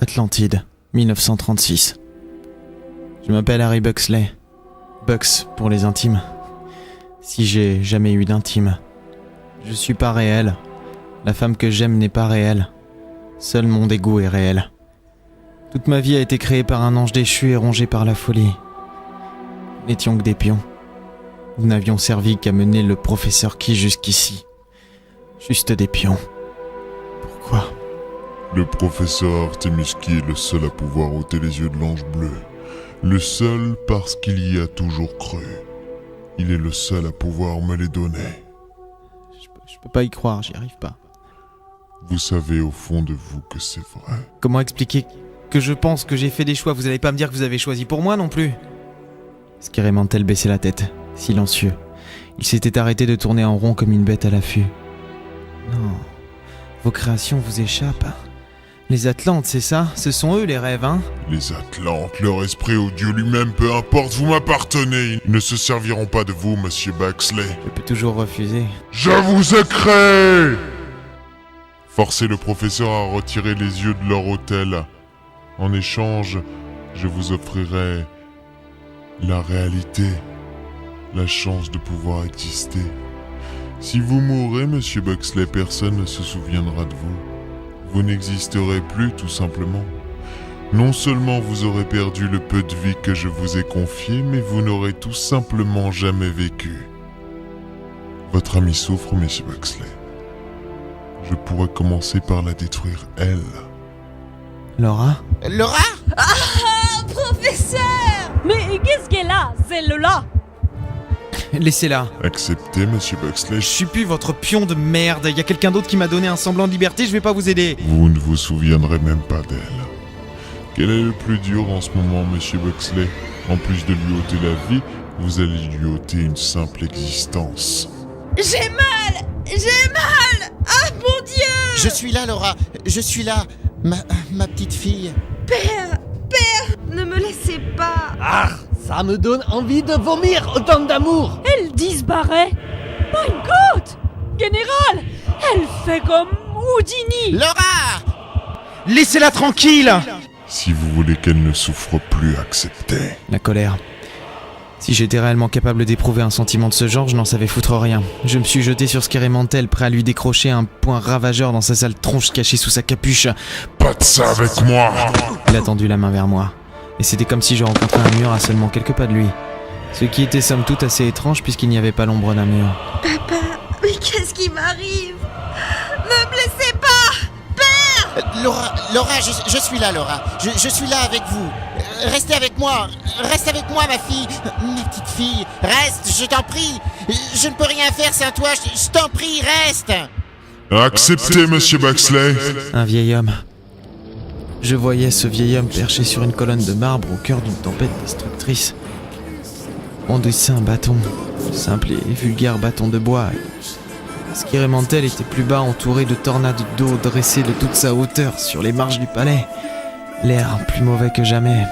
Atlantide, 1936. Je m'appelle Harry Buxley. Bux pour les intimes. Si j'ai jamais eu d'intime. Je suis pas réel. La femme que j'aime n'est pas réelle. Seul mon dégoût est réel. Toute ma vie a été créée par un ange déchu et rongé par la folie. Nous n'étions que des pions. Nous n'avions servi qu'à mener le professeur Key jusqu'ici. Juste des pions. Pourquoi ? Le professeur Artemis Key est le seul à pouvoir ôter les yeux de l'ange bleu. Le seul parce qu'il y a toujours cru. Il est le seul à pouvoir me les donner. Je peux pas y croire, j'y arrive pas. Vous savez au fond de vous que c'est vrai. Comment expliquer que je pense que j'ai fait des choix ? Vous allez pas me dire que vous avez choisi pour moi non plus ? Skyrim Mantel baissait la tête, silencieux. Il s'était arrêté de tourner en rond comme une bête à l'affût. Non, vos créations vous échappent. Les Atlantes, c'est ça ? Ce sont eux les rêves, hein ? Les Atlantes, leur esprit ou Dieu lui-même, peu importe, vous m'appartenez. Ils ne se serviront pas de vous, monsieur Buxley. Je peux toujours refuser. Je vous ai créé ! Forcez le professeur à retirer les yeux de leur hôtel. En échange, je vous offrirai la réalité, la chance de pouvoir exister. Si vous mourrez, monsieur Buxley, personne ne se souviendra de vous. Vous n'existerez plus, tout simplement. Non seulement vous aurez perdu le peu de vie que je vous ai confié, mais vous n'aurez tout simplement jamais vécu. Votre amie souffre, monsieur Buxley. Je pourrais commencer par la détruire, elle. Laura ? Laura ? Ah, professeur! Mais qu'est-ce qu'elle a, celle-là? Laissez-la. Acceptez, monsieur Buxley. Je suis plus votre pion de merde. Y a quelqu'un d'autre qui m'a donné un semblant de liberté, je vais pas vous aider. Vous ne vous souviendrez même pas d'elle. Quel est le plus dur en ce moment, monsieur Buxley? En plus de lui ôter la vie, vous allez lui ôter une simple existence. J'ai mal! J'ai mal! Ah, mon Dieu! Je suis là, Laura. Je suis là. Ma petite fille. Père! Ne me laissez pas! Ah, ça me donne envie de vomir autant d'amour. Elle disparaît. My God! Général, elle fait comme Houdini. Laura! Laissez-la tranquille! Si vous voulez qu'elle ne souffre plus, acceptez. La colère. Si j'étais réellement capable d'éprouver un sentiment de ce genre, je n'en savais foutre rien. Je me suis jeté sur Skyrim Mantel, prêt à lui décrocher un poing ravageur dans sa sale tronche cachée sous sa capuche. Pas de ça avec moi! Il a tendu la main vers moi. Et c'était comme si je rencontrais un mur à seulement quelques pas de lui. Ce qui était somme toute assez étrange puisqu'il n'y avait pas l'ombre d'un mur. Papa, mais qu'est-ce qui m'arrive? Ne me laissez pas! Laura, je suis là, Laura. Je suis là avec vous. Restez avec moi. Reste avec moi, ma fille. Ma petite fille. Reste, je t'en prie. Je ne peux rien faire sans toi. Je t'en prie, reste. Acceptez, monsieur Buxley. Un vieil homme. Je voyais ce vieil homme perché sur une colonne de marbre au cœur d'une tempête destructrice. Endossait un bâton, simple et vulgaire bâton de bois. Skyrim Mantel était plus bas, entouré de tornades d'eau dressées de toute sa hauteur sur les marches du palais. L'air plus mauvais que jamais.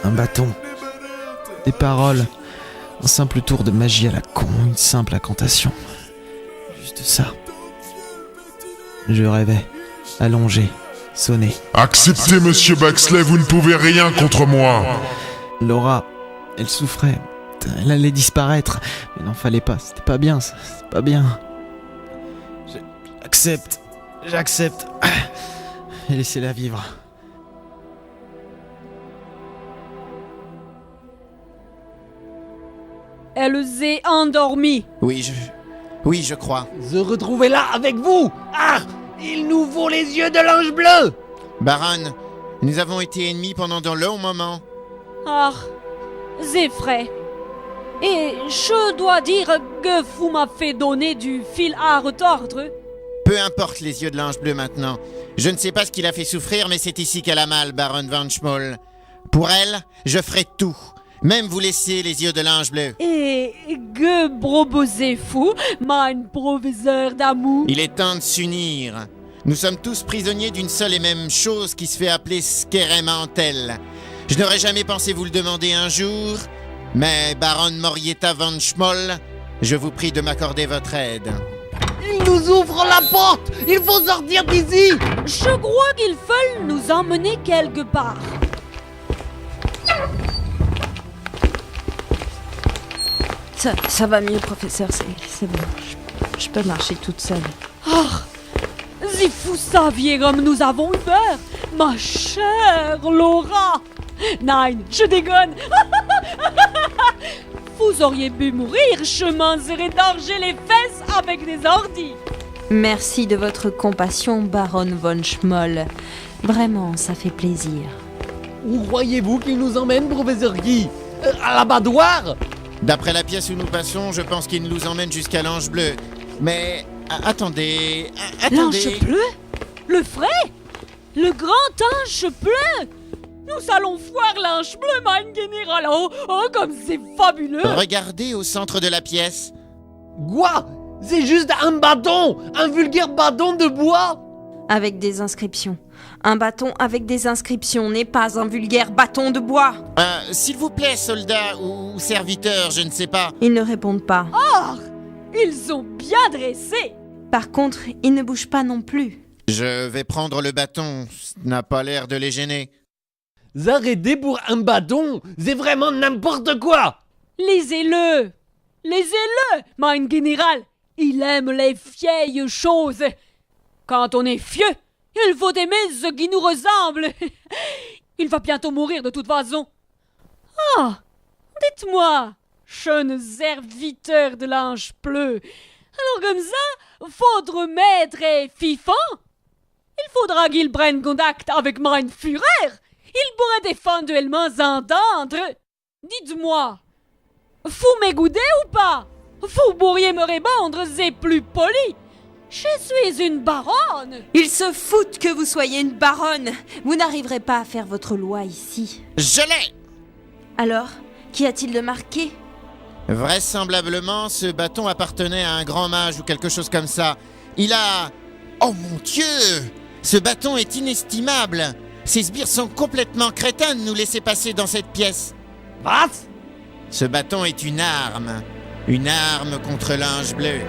Un bâton. Des paroles. Un simple tour de magie à la con, une simple incantation. Juste ça. Je rêvais, allongé, sonné. Acceptez, monsieur Buxley, vous ne pouvez rien contre moi. Laura, elle souffrait. Elle allait disparaître. Mais n'en fallait pas, c'était pas bien, ça. C'est pas bien. J'accepte. Et laissez-la vivre. Elle s'est endormie. Oui, je crois. Se retrouver là avec vous. Ah, il nous faut les yeux de l'ange bleu. Baronne, nous avons été ennemis pendant de longs moments. Ah, c'est vrai. Et je dois dire que vous m'avez donné du fil à retordre. Peu importe les yeux de l'ange bleu maintenant. Je ne sais pas ce qu'il a fait souffrir, mais c'est ici qu'elle a mal, Baronne Van Schmoll. Pour elle, je ferai tout. Même vous laissez les yeux de l'ange bleu. Et que proposez-vous, mein professeur d'amour? Il est temps de s'unir. Nous sommes tous prisonniers d'une seule et même chose qui se fait appeler Skeremantel. Je n'aurais jamais pensé vous le demander un jour, mais baronne Morietta von Schmoll, je vous prie de m'accorder votre aide. Il nous ouvre la porte! Il faut sortir d'ici! Je crois qu'ils veulent nous emmener quelque part. Ça va mieux, professeur, c'est bon. Je peux marcher toute seule. Ah, si vous saviez comme nous avons eu peur, ma chère Laura. Nein, je déconne. Vous auriez pu mourir, je m'en serais dargé les fesses avec des ordis. Merci de votre compassion, baronne von Schmoll. Vraiment, ça fait plaisir. Où croyez-vous qu'il nous emmène, professeur Guy? À l'abattoir? D'après la pièce où nous passons, je pense qu'il nous emmène jusqu'à l'ange bleu. Mais attendez. L'ange bleu? Le vrai? Le grand ange bleu? Nous allons voir l'ange bleu, mein Général. Oh, comme c'est fabuleux. Regardez au centre de la pièce. Quoi? C'est juste un bâton! Un vulgaire bâton de bois! Avec des inscriptions. Un bâton avec des inscriptions n'est pas un vulgaire bâton de bois. S'il vous plaît, soldat ou serviteur, je ne sais pas. Ils ne répondent pas. Ah, ils ont bien dressé. Par contre, ils ne bougent pas non plus. Je vais prendre le bâton. Ça n'a pas l'air de les gêner. Arrêtez pour un bâton! C'est vraiment n'importe quoi! Lisez-le. Lisez-le, mein Général. Il aime les vieilles choses. Quand on est vieux, il faut aimer ce qui nous ressemble. Il va bientôt mourir de toute façon. Ah, dites-moi, jeune serviteur de l'ange bleu, alors comme ça, votre maître est fifant? Il faudra qu'il prenne contact avec mein Führer. Il pourrait éventuellement s'entendre. Dites-moi, vous m'écoutez ou pas? Vous pourriez me répondre, c'est plus poli. Je suis une baronne. Ils se foutent que vous soyez une baronne. Vous n'arriverez pas à faire votre loi ici. Je l'ai! Alors, qu'y a-t-il de marqué? Vraisemblablement, ce bâton appartenait à un grand mage ou quelque chose comme ça. Il a... Oh mon Dieu! Ce bâton est inestimable. Ces sbires sont complètement crétins de nous laisser passer dans cette pièce. What? Ce bâton est une arme. Une arme contre l'ange bleu.